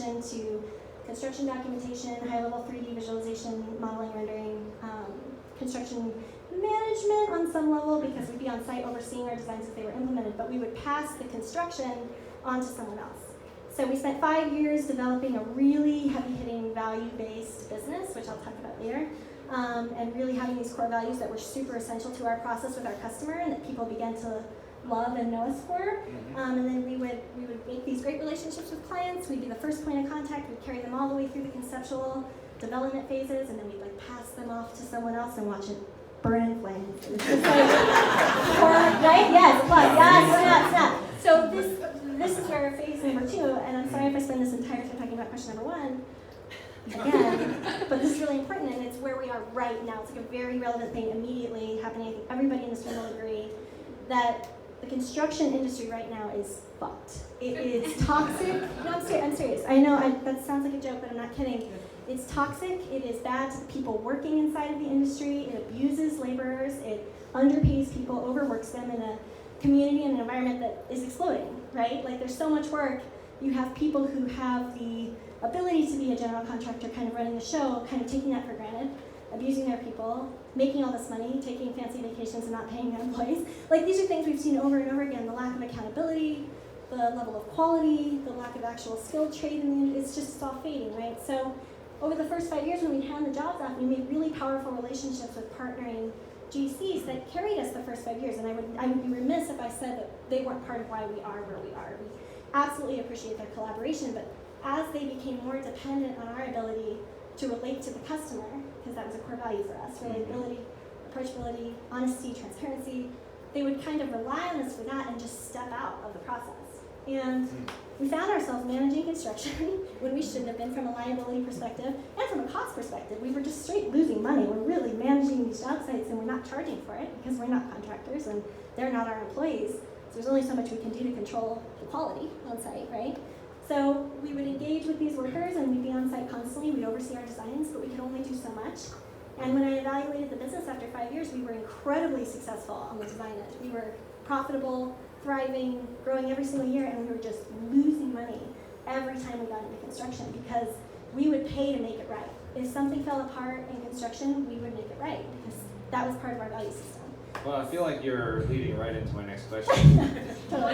attention to construction documentation, high-level 3D visualization, modeling, rendering, construction management on some level, because we'd be on site overseeing our designs if they were implemented, but we would pass the construction on to someone else. So we spent 5 years developing a really heavy-hitting value-based business, which I'll talk about later, and really having these core values that were super essential to our process with our customer and that people began to love and know us for. And then we would make these great relationships with clients. We'd be the first point of contact. We'd carry them all the way through the conceptual development phases, and then we'd like pass them off to someone else and watch it burn in flames. It's just like, right? Yes, applause. Yes, snap. So this is where phase number 2, and I'm sorry if I spend this entire time talking about question number 1 again, but this is really important, and it's where we are right now. It's like a very relevant thing immediately happening. I think everybody in this room will agree that the construction industry right now is fucked. It is toxic. No, I'm serious. I know that sounds like a joke, but I'm not kidding. It's toxic. It is bad to the people working inside of the industry. It abuses laborers. It underpays people, overworks them in a community and an environment that is exploding, right? Like, there's so much work. You have people who have the ability to be a general contractor kind of running the show, kind of taking that for granted, abusing their people, making all this money, taking fancy vacations and not paying their employees. Like, these are things we've seen over and over again. The lack of accountability, the level of quality, the lack of actual skilled trade, and it's just all fading, right? So over the first 5 years when we hand the jobs off, we made really powerful relationships with partnering GCs that carried us the first 5 years, and I would be remiss if I said that they weren't part of why we are where we are. We absolutely appreciate their collaboration, but as they became more dependent on our ability to relate to the customer, because that was a core value for us, relatability, approachability, honesty, transparency, they would kind of rely on us for that and just step out of the process. And we found ourselves managing construction when we shouldn't have been, from a liability perspective and from a cost perspective. We were just straight losing money. We're really managing these job sites and we're not charging for it because we're not contractors and they're not our employees. So there's only so much we can do to control the quality on site, right? So we would engage with these workers and we'd be on site constantly. We'd oversee our designs, but we could only do so much. And when I evaluated the business after 5 years, we were incredibly successful on the design end. We were profitable, thriving, growing every single year, and we were just losing money every time we got into construction because we would pay to make it right. If something fell apart in construction, we would make it right because that was part of our value system. Well, I feel like you're leading right into my next question. Totally.